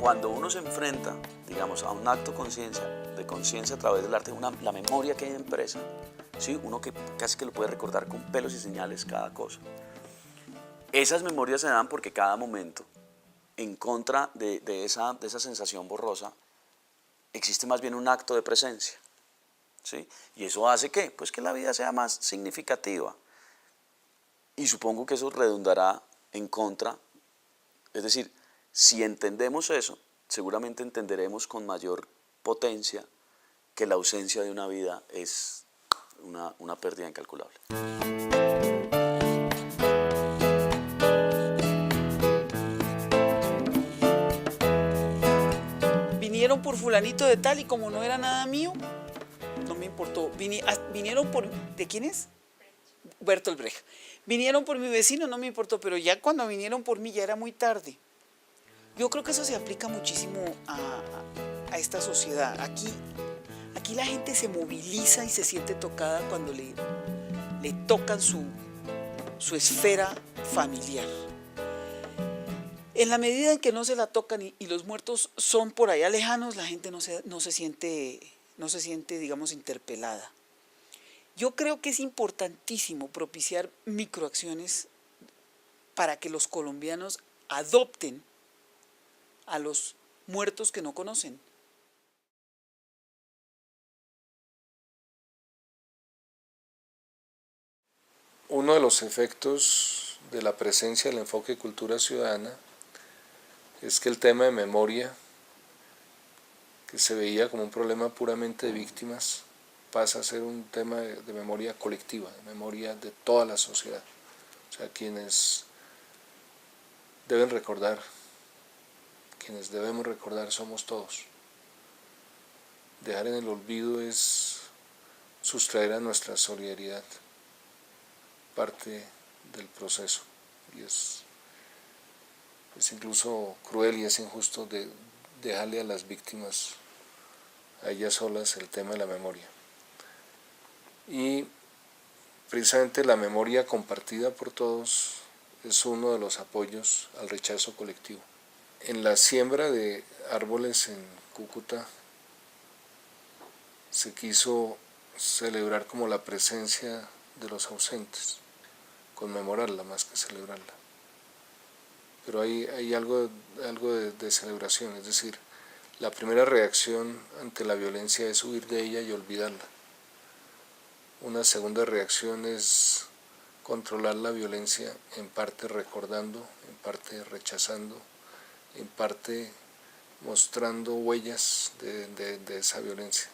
cuando uno se enfrenta, digamos, a un acto de conciencia a través del arte, la memoria que hay impresa, ¿sí? Uno que casi que lo puede recordar con pelos y señales cada cosa. Esas memorias se dan porque cada momento, en contra de esa sensación borrosa, existe más bien un acto de presencia, ¿sí? Y eso hace ¿qué? Pues que la vida sea más significativa. Y supongo que eso redundará en contra. Es decir, si entendemos eso, seguramente entenderemos con mayor potencia que la ausencia de una vida es una pérdida incalculable. Vinieron por fulanito de tal y como no era nada mío, no me importó. Vinieron por... ¿De quién es? Bertolt Brecht. Vinieron por mi vecino, no me importó, pero ya cuando vinieron por mí ya era muy tarde. Yo creo que eso se aplica muchísimo a esta sociedad. Aquí la gente se moviliza y se siente tocada cuando le tocan su esfera familiar. En la medida en que no se la tocan y los muertos son por allá lejanos, la gente no se siente, digamos, interpelada. Yo creo que es importantísimo propiciar microacciones para que los colombianos adopten a los muertos que no conocen. Uno de los efectos de la presencia del enfoque de cultura ciudadana es que el tema de memoria, que se veía como un problema puramente de víctimas, pasa a ser un tema de memoria colectiva, de memoria de toda la sociedad. O sea, quienes deben recordar, quienes debemos recordar somos todos. Dejar en el olvido es sustraer a nuestra solidaridad parte del proceso, y es incluso cruel y es injusto de dejarle a las víctimas, a ellas solas, el tema de la memoria. Y precisamente la memoria compartida por todos es uno de los apoyos al rechazo colectivo. En la siembra de árboles en Cúcuta se quiso celebrar como la presencia de los ausentes, conmemorarla más que celebrarla. Pero hay algo de celebración, es decir, la primera reacción ante la violencia es huir de ella y olvidarla. Una segunda reacción es controlar la violencia, en parte recordando, en parte rechazando, en parte mostrando huellas de esa violencia.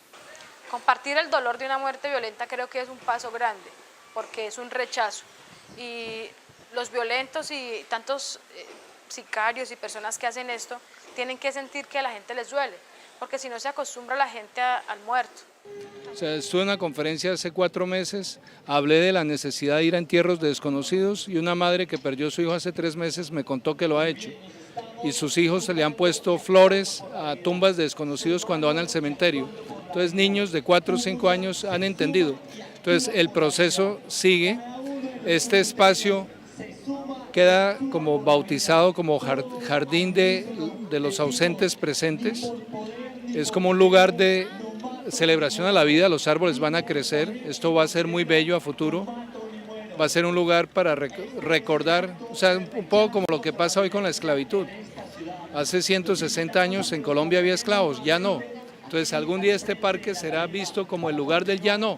Compartir el dolor de una muerte violenta creo que es un paso grande, porque es un rechazo. Y los violentos y tantos sicarios y personas que hacen esto tienen que sentir que a la gente les duele, porque si no se acostumbra la gente al muerto. O sea, estuve en una conferencia hace 4 meses, hablé de la necesidad de ir a entierros de desconocidos y una madre que perdió a su hijo hace 3 meses me contó que lo ha hecho. Y sus hijos se le han puesto flores a tumbas de desconocidos cuando van al cementerio. Entonces niños de 4 o 5 años han entendido. Entonces el proceso sigue, este espacio queda como bautizado como jardín de los ausentes presentes. Es como un lugar de celebración a la vida, los árboles van a crecer, esto va a ser muy bello a futuro, va a ser un lugar para recordar, o sea, un poco como lo que pasa hoy con la esclavitud. Hace 160 años en Colombia había esclavos, ya no. Entonces algún día este parque será visto como el lugar del ya no.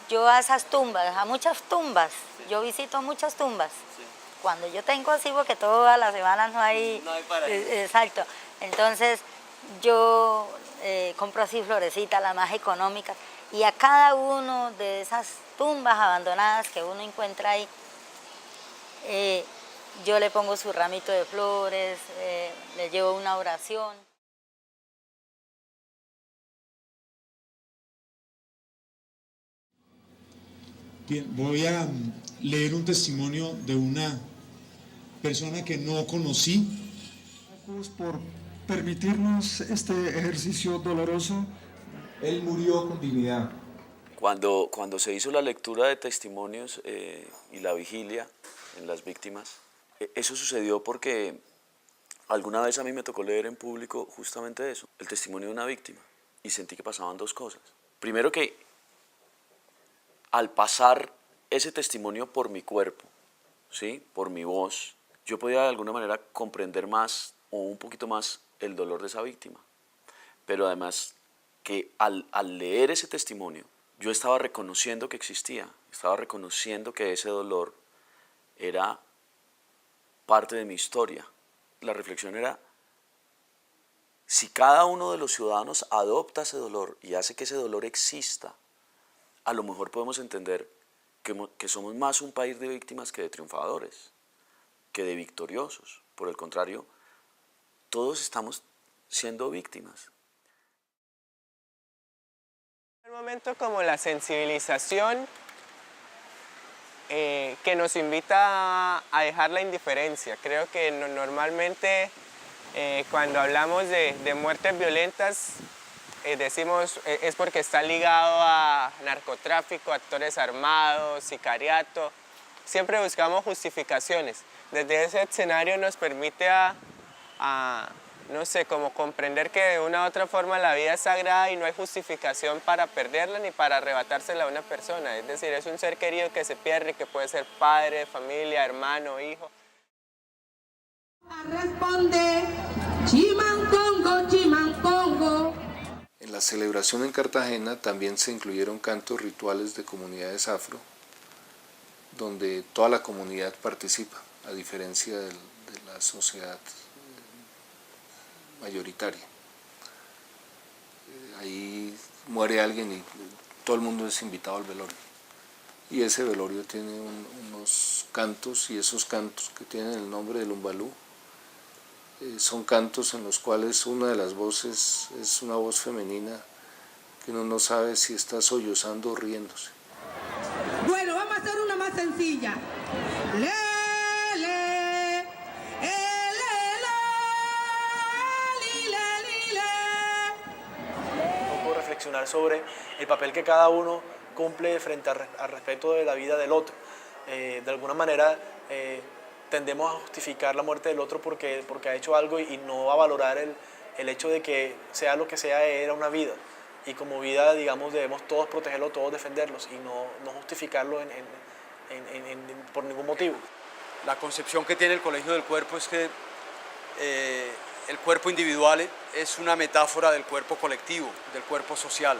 Yo a esas tumbas, a muchas tumbas, yo visito muchas tumbas. Cuando yo tengo así, porque todas las semanas no hay exacto. Entonces yo compro así florecitas, las más económicas, y a cada uno de esas tumbas abandonadas que uno encuentra ahí, yo le pongo su ramito de flores, le llevo una oración. Bien, voy a leer un testimonio de una persona que no conocí. Por permitirnos este ejercicio doloroso. Él murió con dignidad. Cuando se hizo la lectura de testimonios y la vigilia en las víctimas, eso sucedió porque Alguna vez a mí me tocó leer en público justamente eso, el testimonio de una víctima, y sentí que pasaban dos cosas. Primero que al pasar ese testimonio por mi cuerpo, ¿sí? Por mi voz, yo podía de alguna manera comprender más o un poquito más el dolor de esa víctima. Pero además que al leer ese testimonio, yo estaba reconociendo que existía, estaba reconociendo que ese dolor era parte de mi historia. La reflexión era, si cada uno de los ciudadanos adopta ese dolor y hace que ese dolor exista, a lo mejor podemos entender que somos más un país de víctimas que de triunfadores, que de victoriosos. Por el contrario, todos estamos siendo víctimas. Un momento como la sensibilización que nos invita a dejar la indiferencia. Creo que normalmente cuando hablamos de muertes violentas decimos es porque está ligado a narcotráfico, actores armados, sicariato. Siempre buscamos justificaciones. Desde ese escenario nos permite no sé, como comprender que de una u otra forma la vida es sagrada y no hay justificación para perderla ni para arrebatársela a una persona. Es decir, es un ser querido que se pierde, que puede ser padre, familia, hermano, hijo. Responde, Chimancongo, Chimancongo. En la celebración en Cartagena también se incluyeron cantos rituales de comunidades afro, donde toda la comunidad participa, a diferencia de la sociedad mayoritaria. Ahí muere alguien y todo el mundo es invitado al velorio. Y ese velorio tiene unos cantos, y esos cantos que tienen el nombre del Umbalú, son cantos en los cuales una de las voces es una voz femenina que uno no sabe si está sollozando o riéndose. Bueno, vamos a hacer una más sencilla. Reflexionar sobre el papel que cada uno cumple frente al respeto de la vida del otro. De alguna manera tendemos a justificar la muerte del otro porque ha hecho algo y no a valorar el hecho de que sea lo que sea, era una vida. Y como vida, digamos, debemos todos protegerlo, todos defenderlos y no justificarlo por ningún motivo. La concepción que tiene el Colegio del Cuerpo es que el cuerpo individual es una metáfora del cuerpo colectivo, del cuerpo social.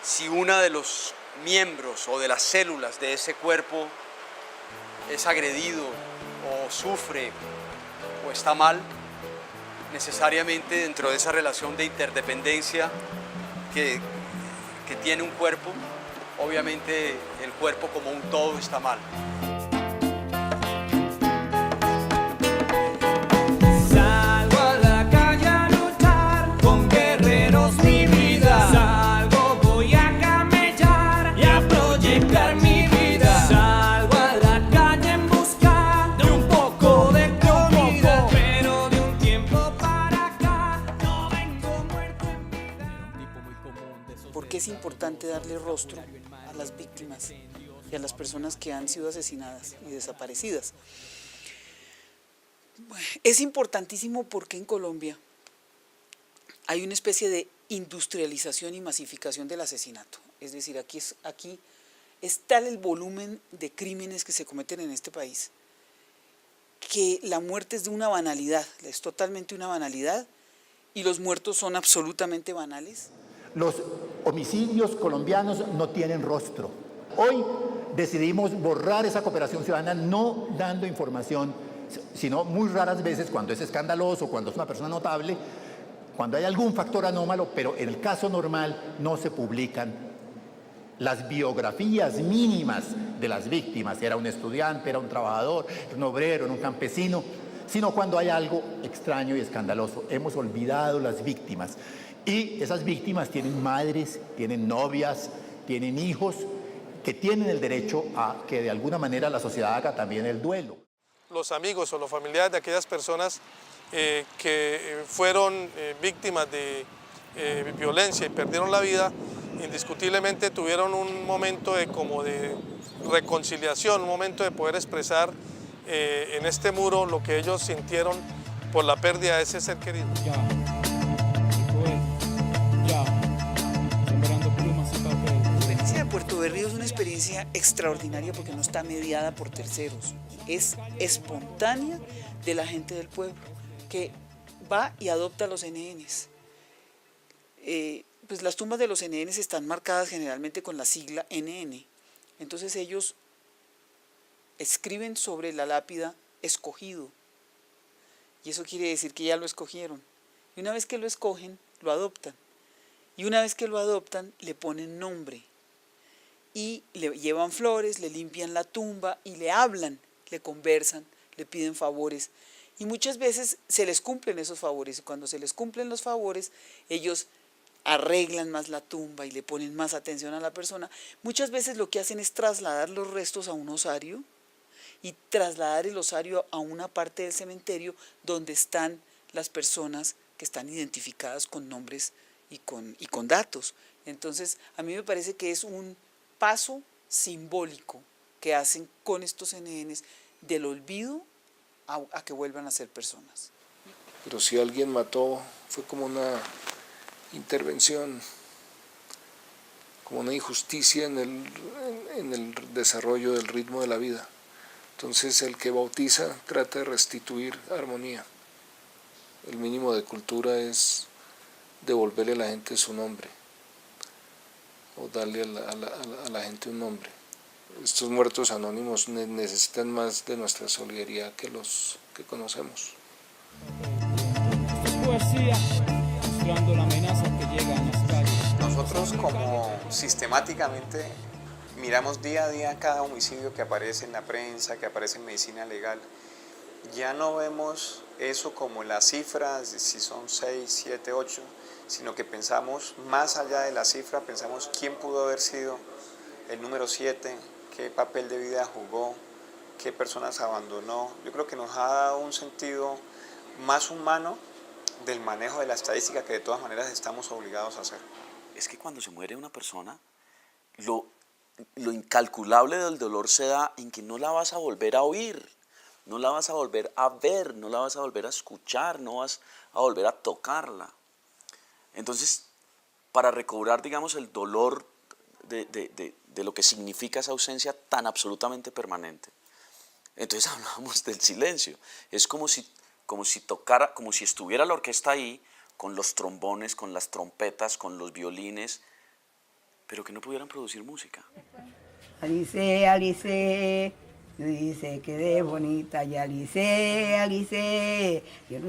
Si uno de los miembros o de las células de ese cuerpo es agredido o sufre o está mal, necesariamente dentro de esa relación de interdependencia que tiene un cuerpo, obviamente el cuerpo como un todo está mal. Es importante darle rostro a las víctimas y a las personas que han sido asesinadas y desaparecidas. Es importantísimo porque en Colombia hay una especie de industrialización y masificación del asesinato. Es decir, aquí es tal el volumen de crímenes que se cometen en este país que la muerte es de una banalidad, es totalmente una banalidad, y los muertos son absolutamente banales. Los homicidios colombianos no tienen rostro. Hoy decidimos borrar esa cooperación ciudadana no dando información, sino muy raras veces cuando es escandaloso, cuando es una persona notable, cuando hay algún factor anómalo, pero en el caso normal no se publican las biografías mínimas de las víctimas. Era un estudiante, era un trabajador, un obrero, era un campesino, sino cuando hay algo extraño y escandaloso. Hemos olvidado las víctimas. Y esas víctimas tienen madres, tienen novias, tienen hijos, que tienen el derecho a que de alguna manera la sociedad haga también el duelo. Los amigos o los familiares de aquellas personas que fueron víctimas de violencia y perdieron la vida, indiscutiblemente tuvieron un momento de reconciliación, un momento de poder expresar en este muro lo que ellos sintieron por la pérdida de ese ser querido. La experiencia de Puerto Berrío es una experiencia extraordinaria porque no está mediada por terceros, es espontánea de la gente del pueblo que va y adopta a los NNs. Pues las tumbas de los NNs están marcadas generalmente con la sigla NN, entonces ellos escriben sobre la lápida escogido, y eso quiere decir que ya lo escogieron, y una vez que lo escogen, lo adoptan, y una vez que lo adoptan, le ponen nombre, y le llevan flores, le limpian la tumba, y le hablan, le conversan, le piden favores, y muchas veces se les cumplen esos favores, y cuando se les cumplen los favores, ellos arreglan más la tumba y le ponen más atención a la persona. Muchas veces lo que hacen es trasladar los restos a un osario y trasladar el osario a una parte del cementerio donde están las personas que están identificadas con nombres y con datos. Entonces, a mí me parece que es un paso simbólico que hacen con estos NNs del olvido a que vuelvan a ser personas. Pero si alguien mató, fue como una intervención, como una injusticia en el desarrollo del ritmo de la vida. Entonces el que bautiza trata de restituir armonía. El mínimo de cultura es devolverle a la gente su nombre, o darle a la gente un nombre. Estos muertos anónimos necesitan más de nuestra solidaridad que los que conocemos. Esto es poesía, mostrando la amenaza que llega en las calles. Nosotros como sistemáticamente miramos día a día cada homicidio que aparece en la prensa, que aparece en medicina legal. Ya no vemos eso como las cifras, si son 6, 7, 8, sino que pensamos más allá de la cifra, pensamos quién pudo haber sido el número 7, qué papel de vida jugó, qué personas abandonó. Yo creo que nos ha dado un sentido más humano del manejo de la estadística que de todas maneras estamos obligados a hacer. Es que cuando se muere una persona, lo incalculable del dolor se da en que no la vas a volver a oír, no la vas a volver a ver, no la vas a volver a escuchar, no vas a volver a tocarla. Entonces, para recobrar, digamos, el dolor de lo que significa esa ausencia tan absolutamente permanente, entonces hablábamos del silencio. Es como si tocara, como si estuviera la orquesta ahí, con los trombones, con las trompetas, con los violines, pero que no pudieran producir música. Alice, Alice, yo dice que de bonita, y Alice, Alice, yo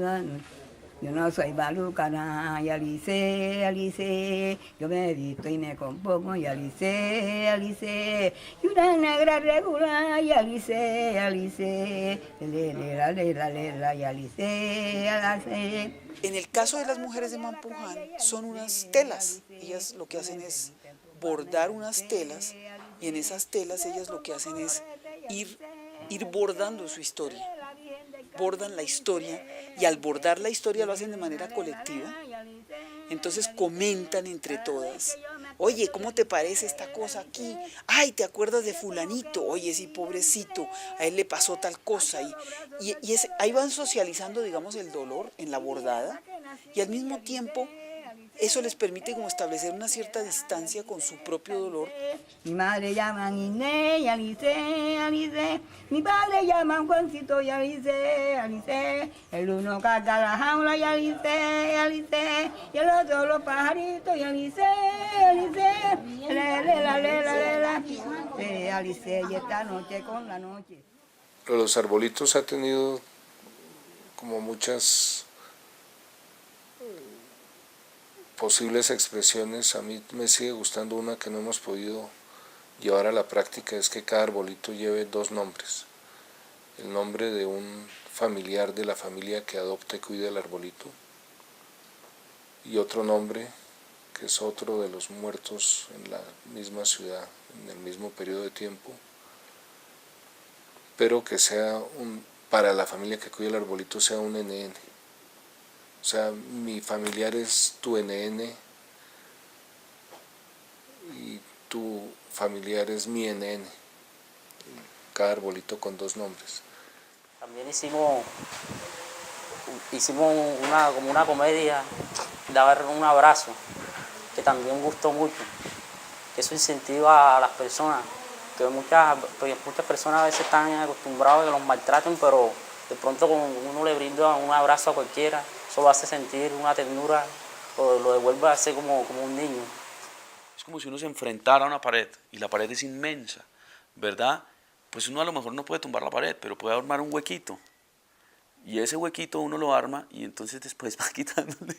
no soy balucana, y Alice, Alice, yo me visto y me compongo, y Alice, Alice, y una negra regular, y Alice, Alice, lela, y Alice, Alice. En el caso de las mujeres de Mampuján, son unas telas. Ellas lo que hacen es bordar unas telas, y en esas telas ellas lo que hacen es ir bordando su historia. Bordan la historia, y al bordar la historia lo hacen de manera colectiva. Entonces comentan entre todas. Oye, ¿cómo te parece esta cosa aquí? Ay, ¿te acuerdas de fulanito? Oye, sí, pobrecito, a él le pasó tal cosa. Y ahí van socializando, digamos, el dolor en la bordada, y al mismo tiempo eso les permite como establecer una cierta distancia con su propio dolor. Mi madre llaman Inés y Alice, Alice. Mi padre llaman Juancito y Alice, Alice. El uno carga la jaula y Alice, Alice. Y el otro los pajaritos y Alice, Alice. Lela. Alice, y esta noche con la noche. Los arbolitos ha tenido como muchas posibles expresiones. A mí me sigue gustando una que no hemos podido llevar a la práctica, es que cada arbolito lleve 2 nombres. El nombre de un familiar de la familia que adopta y cuida el arbolito, y otro nombre que es otro de los muertos en la misma ciudad, en el mismo periodo de tiempo, pero que sea para la familia que cuida el arbolito sea un NN. O sea, mi familiar es tu NN y tu familiar es mi NN. Cada arbolito con 2 nombres. También hicimos hicimos como una comedia de dar un abrazo, que también gustó mucho. Eso incentiva a las personas, que muchas personas a veces están acostumbradas a que los maltraten, pero de pronto cuando uno le brinda un abrazo a cualquiera, eso lo hace sentir una ternura, o lo devuelve a ser como un niño. Es como si uno se enfrentara a una pared y la pared es inmensa, ¿verdad? Pues uno a lo mejor no puede tumbar la pared, pero puede armar un huequito. Y ese huequito uno lo arma y entonces después va quitándole.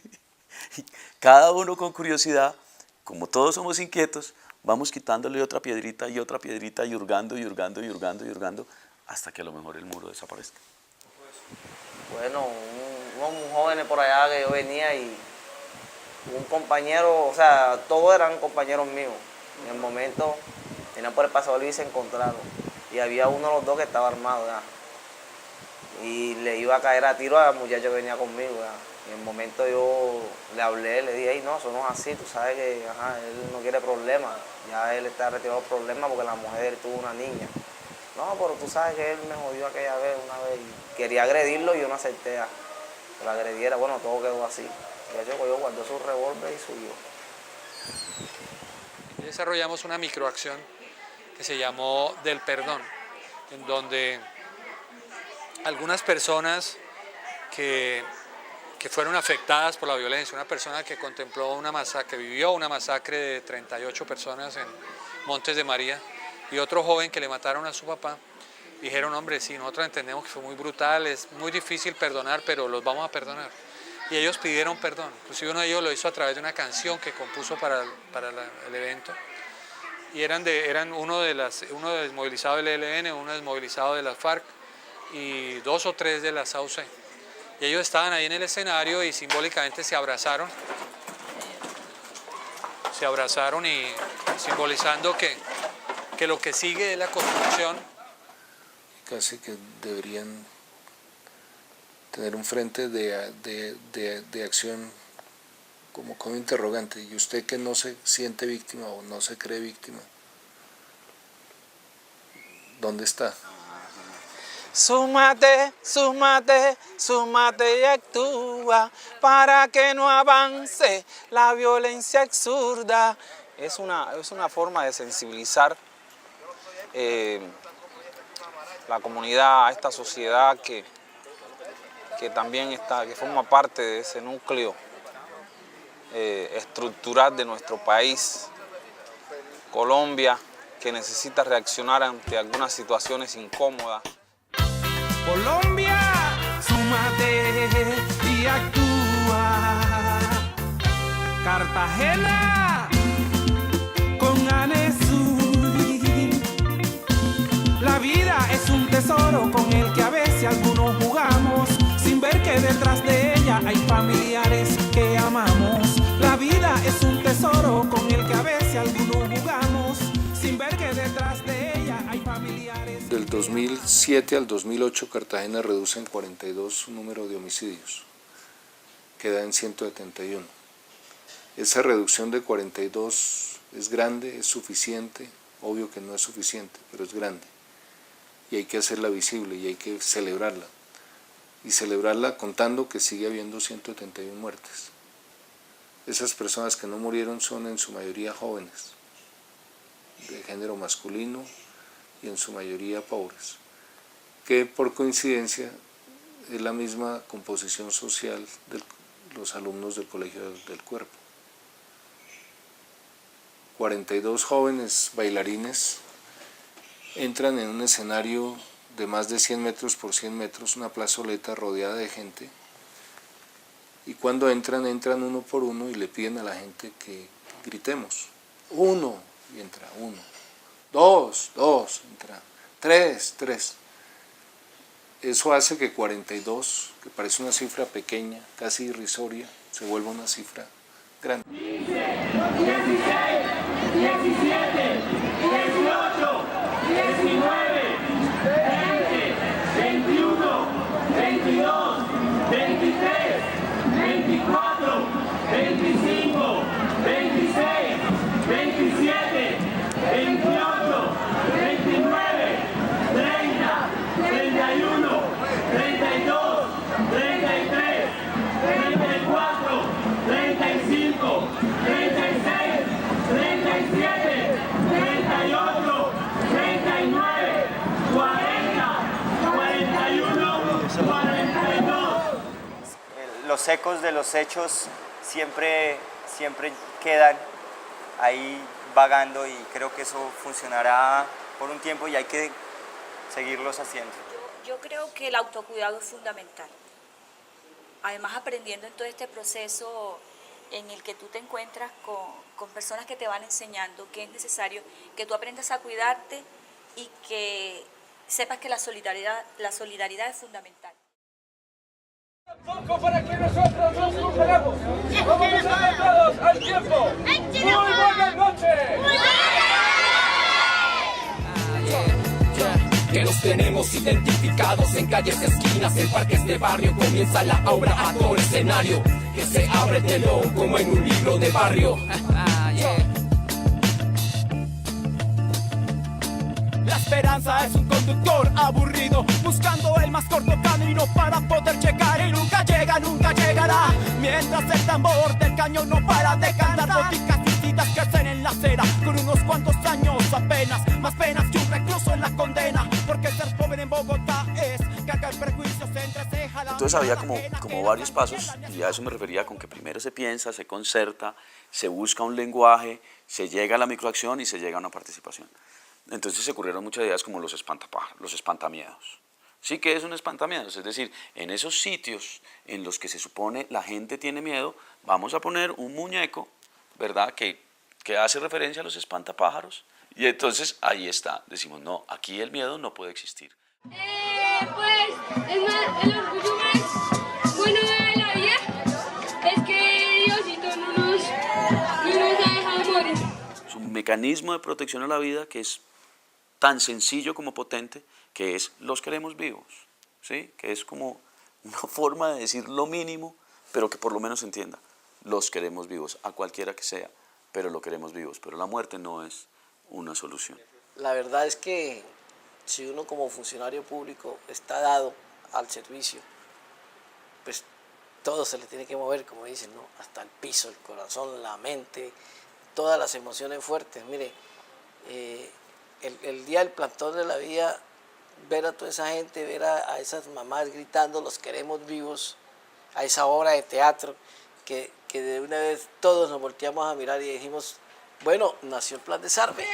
Cada uno con curiosidad, como todos somos inquietos, vamos quitándole otra piedrita y hurgando, hasta que a lo mejor el muro desaparezca. Bueno, unos jóvenes por allá que yo venía y un compañero, o sea, todos eran compañeros míos. En el momento venían por el pasador y se encontraron. Y había uno de los dos que estaba armado ya. Y le iba a caer a tiro al muchacho que venía conmigo ya. Y en el momento yo le hablé, le dije, no, eso no es así, tú sabes que él no quiere problemas. Ya él está retirado de problemas porque la mujer de él tuvo una niña. No, pero tú sabes que él me jodió aquella vez, una vez. Y quería agredirlo y yo no acepté a que lo agrediera. Bueno, todo quedó así. Ya yo guardó su revólver y subió. Desarrollamos una microacción que se llamó Del Perdón, en donde algunas personas que fueron afectadas por la violencia, una persona que contempló una masacre, que vivió una masacre de 38 personas en Montes de María, y otro joven que le mataron a su papá, dijeron, hombre, sí, nosotros entendemos que fue muy brutal, es muy difícil perdonar, pero los vamos a perdonar. Y ellos pidieron perdón, inclusive uno de ellos lo hizo a través de una canción que compuso para el evento, y eran uno desmovilizado del ELN, uno desmovilizado de las FARC, y 2 o 3 de la SAUC. Y ellos estaban ahí en el escenario y simbólicamente se abrazaron y simbolizando que lo que sigue es la construcción. Casi que deberían tener un frente de acción como con interrogante. Y usted que no se siente víctima o no se cree víctima, ¿dónde está? Súmate, súmate, súmate y actúa para que no avance la violencia absurda. Es una forma de sensibilizar la comunidad, a esta sociedad que también que forma parte de ese núcleo estructural de nuestro país, Colombia, que necesita reaccionar ante algunas situaciones incómodas. Colombia, súmate y actúa. Cartagena, con Anesuri. La vida es un tesoro con el que a veces algunos jugamos, sin ver que detrás de ella hay familiares que amamos. La vida es un tesoro con el que a veces algunos jugamos, sin ver que detrás de ella hay familiares. Del 2007 al 2008 Cartagena reduce en 42 su número de homicidios, queda en 171. Esa reducción de 42 es grande, es suficiente, obvio que no es suficiente, pero es grande. Y hay que hacerla visible y hay que celebrarla. Y celebrarla contando que sigue habiendo 171 muertes. Esas personas que no murieron son en su mayoría jóvenes, de género masculino, y en su mayoría pobres, que por coincidencia es la misma composición social de los alumnos del Colegio del Cuerpo. 42 jóvenes bailarines entran en un escenario de más de 100 metros por 100 metros, una plazoleta rodeada de gente, y cuando entran uno por uno y le piden a la gente que gritemos, 1, y entra 1. 2, entra, 3. Eso hace que 42, que parece una cifra pequeña, casi irrisoria, se vuelva una cifra grande. 15, 16, 17, 18, 19, 20, 21, 22, 23, 24, 25, 26, 27, 28, 29, 30, 31, 32, 33, los ecos de los hechos siempre quedan ahí vagando y creo que eso funcionará por un tiempo y hay que seguirlos haciendo. Yo creo que el autocuidado es fundamental. Además, aprendiendo en todo este proceso en el que tú te encuentras con personas que te van enseñando que es necesario que tú aprendas a cuidarte y que sepas que la solidaridad es fundamental. Poco para que nosotros nos superemos. Vamos a ver todos al tiempo. Muy buenas noches. Que nos tenemos identificados en calles, esquinas, en parques de barrio. Comienza la obra a todo el escenario, que se abre el telón como en un libro de barrio. La esperanza es un conductor aburrido, buscando el más corto camino para poder llegar y nunca llegará. Mientras el tambor del cañón no para de cantar, boticas suicidas crecen en la acera con unos cuantos años apenas, más penas que un recluso en la condena, porque ser joven en Bogotá es cargar prejuicios entre ceja. Entonces había como varios pasos y a eso me refería con que primero se piensa, se concerta, se busca un lenguaje, se llega a la microacción y se llega a una participación. Entonces se ocurrieron muchas ideas como los espantapájaros, los espantamiedos. Sí, que es un espantamiedos, es decir, en esos sitios en los que se supone la gente tiene miedo, vamos a poner un muñeco, ¿verdad?, que hace referencia a los espantapájaros, y entonces ahí está, decimos, no, aquí el miedo no puede existir. Pues el orgullo más bueno de la vida es que Diosito no nos ha dejado morir. Es un mecanismo de protección a la vida que es tan sencillo como potente, que es los queremos vivos, ¿sí? Que es como una forma de decir lo mínimo, pero que por lo menos se entienda. Los queremos vivos, a cualquiera que sea, pero lo queremos vivos. Pero la muerte no es una solución. La verdad es que si uno como funcionario público está dado al servicio, pues todo se le tiene que mover, como dicen, ¿no? Hasta el piso, el corazón, la mente, todas las emociones fuertes. Mire, el día del plantón de la vida, ver a toda esa gente, ver a esas mamás gritando, los queremos vivos, a esa obra de teatro, que de una vez todos nos volteamos a mirar y dijimos, bueno, nació el Plan Desarme.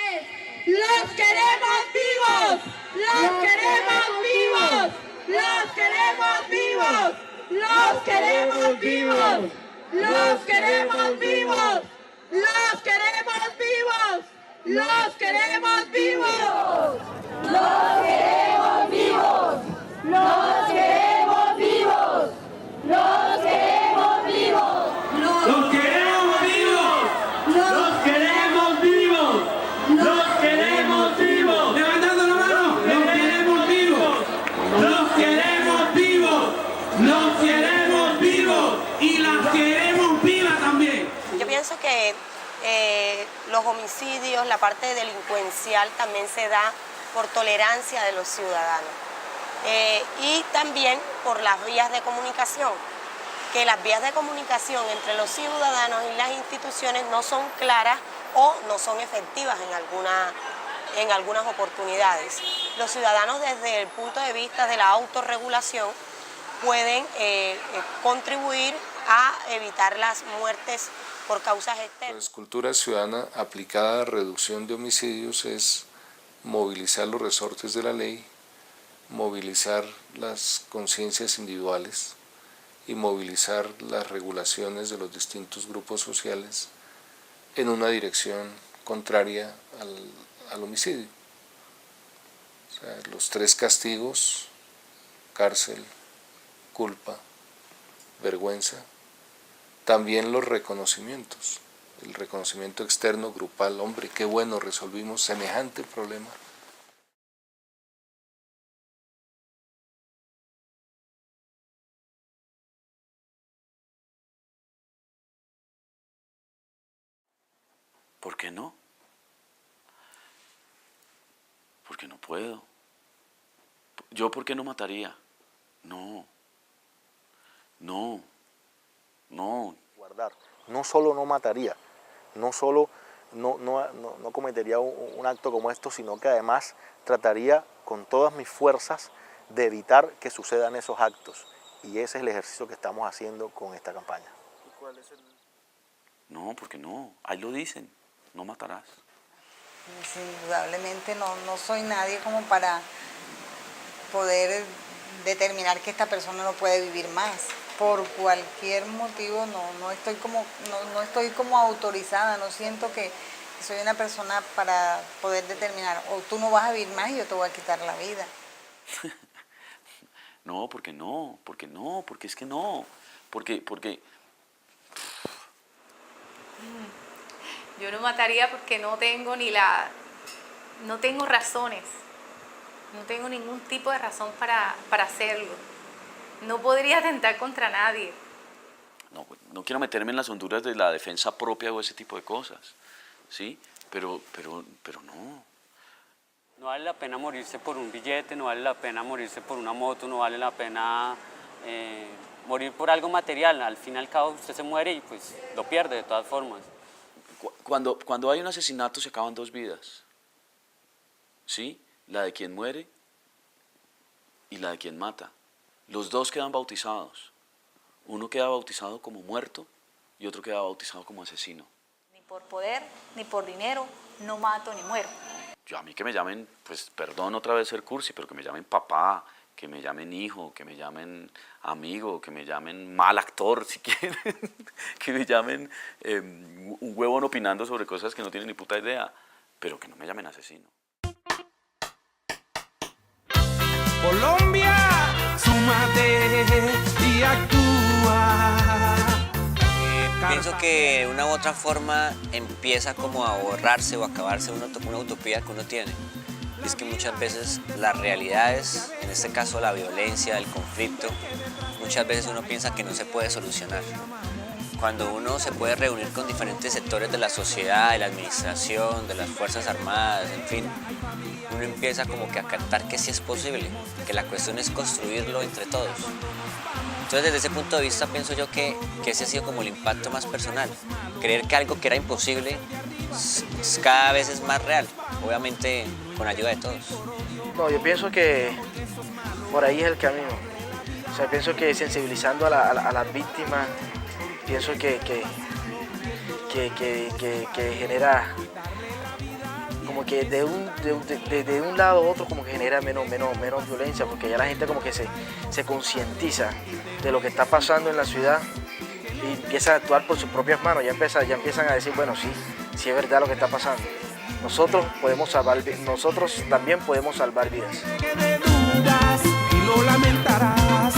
¡Los queremos vivos! ¡Los queremos vivos! ¡Los queremos vivos! ¡Los queremos vivos! ¡Los queremos vivos! ¡Los queremos vivos! ¡Los queremos vivos! ¡Los queremos vivos! ¡Los queremos vivos! ¡Los queremos vivos! ¡Los queremos vivos! ¡Los queremos vivos! ¡Los queremos vivos! ¡Levantando la mano! ¡Los queremos vivos! ¡Los queremos vivos! ¡Los queremos vivos! ¡Y las queremos vivas también! Yo pienso que los homicidios, la parte delincuencial también se da por tolerancia de los ciudadanos y también por las vías de comunicación, que las vías de comunicación entre los ciudadanos y las instituciones no son claras o no son efectivas en algunas oportunidades. Los ciudadanos desde el punto de vista de la autorregulación pueden contribuir a evitar las muertes por causas externas. La cultura ciudadana aplicada a reducción de homicidios es movilizar los resortes de la ley, movilizar las conciencias individuales y movilizar las regulaciones de los distintos grupos sociales en una dirección contraria al homicidio. O sea, los 3 castigos, cárcel, culpa, vergüenza. También los reconocimientos, el reconocimiento externo, grupal, hombre, qué bueno, resolvimos semejante problema. ¿Por qué no? Porque no puedo. ¿Yo por qué no mataría? No. Guardar. No solo no mataría, no solo no cometería un acto como esto, sino que además trataría con todas mis fuerzas de evitar que sucedan esos actos Y ese es el ejercicio que estamos haciendo con esta campaña. ¿Y cuál es el...? No, porque no, ahí lo dicen, no matarás. Pues, indudablemente no soy nadie como para poder determinar que esta persona no puede vivir más. Por cualquier motivo no estoy como autorizada, no siento que soy una persona para poder determinar, o tú no vas a vivir más y yo te voy a quitar la vida. No, porque es que no, porque... Yo no mataría porque no tengo no tengo razones, no tengo ningún tipo de razón para hacerlo. No podría atentar contra nadie. No quiero meterme en las honduras de la defensa propia o ese tipo de cosas, ¿sí? Pero no. No vale la pena morirse por un billete, no vale la pena morirse por una moto, no vale la pena morir por algo material. Al fin y al cabo usted se muere y pues lo pierde de todas formas. Cuando hay un asesinato se acaban dos vidas, ¿sí? La de quien muere y la de quien mata. Los dos quedan bautizados. Uno queda bautizado como muerto y otro queda bautizado como asesino. Ni por poder, ni por dinero, no mato ni muero. Yo a mí que me llamen, pues perdón otra vez ser cursi, pero que me llamen papá, que me llamen hijo, que me llamen amigo, que me llamen mal actor si quieren, que me llamen un huevón opinando sobre cosas que no tienen ni puta idea, pero que no me llamen asesino. Colombia, súmate y actúa. Pienso que de una u otra forma empieza como a borrarse o a acabarse una utopía que uno tiene. Y es que muchas veces las realidades, en este caso la violencia, el conflicto, muchas veces uno piensa que no se puede solucionar. Cuando uno se puede reunir con diferentes sectores de la sociedad, de la administración, de las Fuerzas Armadas, en fin, uno empieza como que a captar que sí es posible, que la cuestión es construirlo entre todos. Entonces, desde ese punto de vista, pienso yo que ese ha sido como el impacto más personal. Creer que algo que era imposible cada vez es más real, obviamente con ayuda de todos. No, yo pienso que por ahí es el camino. O sea, pienso que sensibilizando a las víctimas, pienso que genera como que de un lado a otro como que genera menos violencia, porque ya la gente como que se concientiza de lo que está pasando en la ciudad y empieza a actuar por sus propias manos, ya empiezan a decir, bueno, sí es verdad lo que está pasando. Nosotros también podemos salvar vidas. Y lo lamentarás,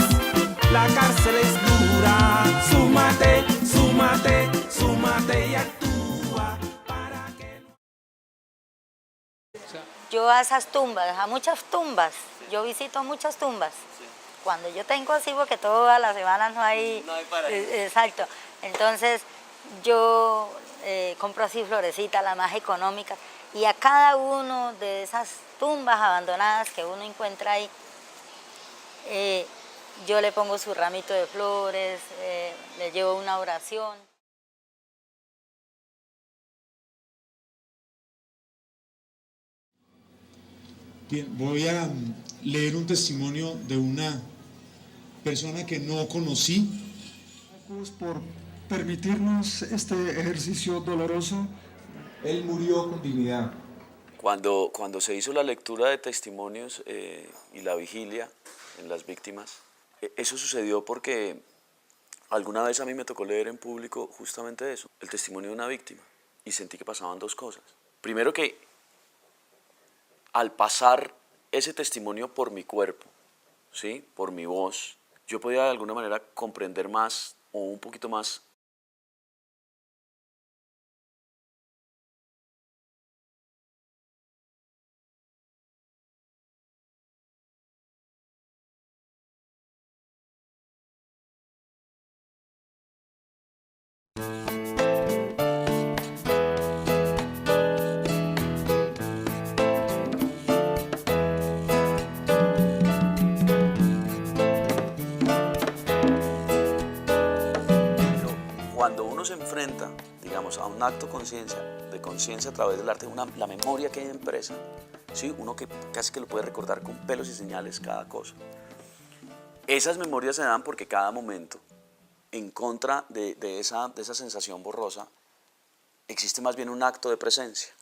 la cárcel es dura, súmate y actúa. Yo a esas tumbas, a muchas tumbas, yo visito muchas tumbas. Cuando yo tengo así, porque todas las semanas no hay para exacto. Entonces yo compro así florecitas, las más económicas, y a cada uno de esas tumbas abandonadas que uno encuentra ahí, yo le pongo su ramito de flores, le llevo una oración. Bien, voy a leer un testimonio de una persona que no conocí. Por permitirnos este ejercicio doloroso. Él murió con dignidad. Cuando se hizo la lectura de testimonios y la vigilia en las víctimas, eso sucedió porque alguna vez a mí me tocó leer en público justamente eso, el testimonio de una víctima, y sentí que pasaban dos cosas. Primero que al pasar ese testimonio por mi cuerpo, ¿sí? Por mi voz, yo podía de alguna manera comprender más o un poquito más se enfrenta, digamos, a un acto de conciencia a través del arte, la memoria que hay impresa, ¿sí? Uno que casi que lo puede recordar con pelos y señales cada cosa. Esas memorias se dan porque cada momento, en contra de esa sensación borrosa, existe más bien un acto de presencia,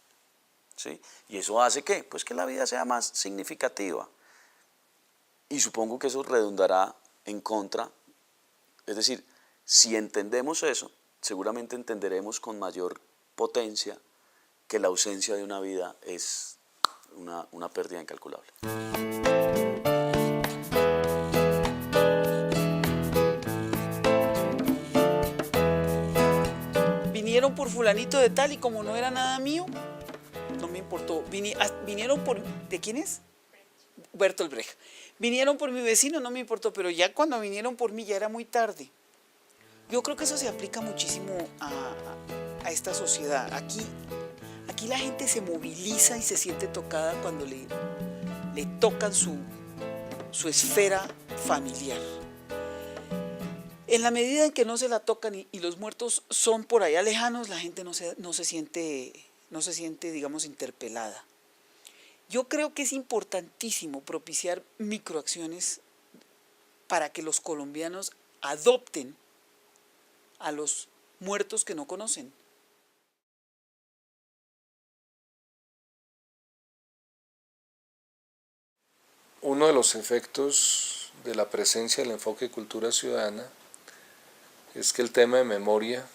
¿sí? Y eso hace ¿qué? Pues que la vida sea más significativa. Y supongo que eso redundará en contra. Es decir, si entendemos eso, seguramente entenderemos con mayor potencia que la ausencia de una vida es una pérdida incalculable. Vinieron por fulanito de tal y como no era nada mío, no me importó. Vinieron por... ¿De quién es? Bertolt Brecht. Vinieron por mi vecino, no me importó, pero ya cuando vinieron por mí ya era muy tarde. Yo creo que eso se aplica muchísimo a esta sociedad. Aquí la gente se moviliza y se siente tocada cuando le tocan su esfera familiar. En la medida en que no se la tocan y los muertos son por allá lejanos, la gente no se siente, digamos, interpelada. Yo creo que es importantísimo propiciar microacciones para que los colombianos adopten a los muertos que no conocen. Uno de los efectos de la presencia del enfoque de cultura ciudadana es que el tema de memoria,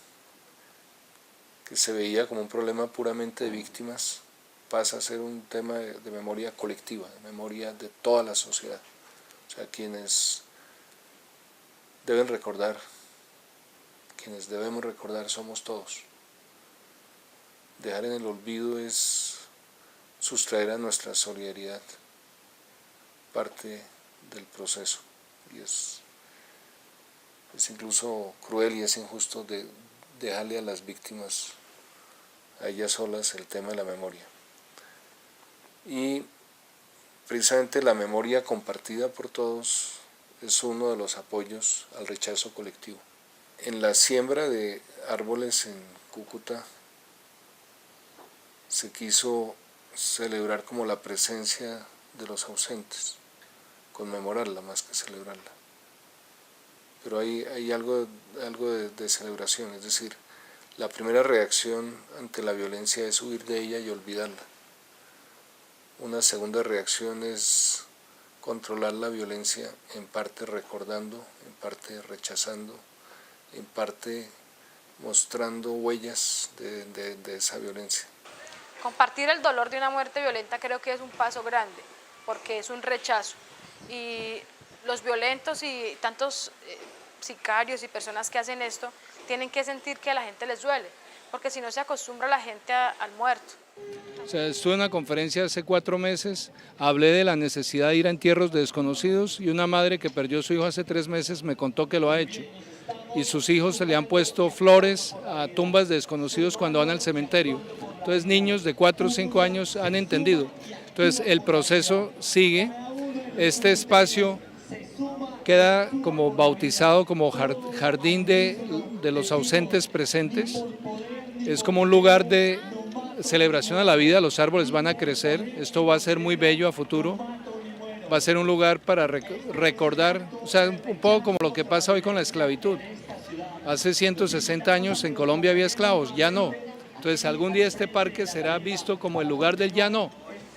que se veía como un problema puramente de víctimas, pasa a ser un tema de memoria colectiva, de memoria de toda la sociedad. O sea, quienes deben recordar, quienes debemos recordar somos todos. Dejar en el olvido es sustraer a nuestra solidaridad parte del proceso, y es incluso cruel y es injusto de dejarle a las víctimas, a ellas solas, el tema de la memoria. Y precisamente la memoria compartida por todos es uno de los apoyos al rechazo colectivo. En la siembra de árboles en Cúcuta se quiso celebrar como la presencia de los ausentes, conmemorarla más que celebrarla. Pero hay algo de celebración, es decir, la primera reacción ante la violencia es huir de ella y olvidarla. Una segunda reacción es controlar la violencia, en parte recordando, en parte rechazando, en parte mostrando huellas de esa violencia. Compartir el dolor de una muerte violenta creo que es un paso grande, porque es un rechazo. Y los violentos y tantos sicarios y personas que hacen esto tienen que sentir que a la gente les duele, porque si no se acostumbra la gente al muerto. O sea, estuve en una conferencia hace 4 meses, hablé de la necesidad de ir a entierros de desconocidos y una madre que perdió a su hijo hace 3 meses me contó que lo ha hecho. Y sus hijos se le han puesto flores a tumbas de desconocidos cuando van al cementerio. Entonces niños de 4 o 5 años han entendido. Entonces el proceso sigue. Este espacio queda como bautizado como jardín de los ausentes presentes. Es como un lugar de celebración a la vida, los árboles van a crecer, esto va a ser muy bello a futuro, va a ser un lugar para recordar, o sea, un poco como lo que pasa hoy con la esclavitud. Hace 160 años en Colombia había esclavos, ya no. Entonces algún día este parque será visto como el lugar del ya no.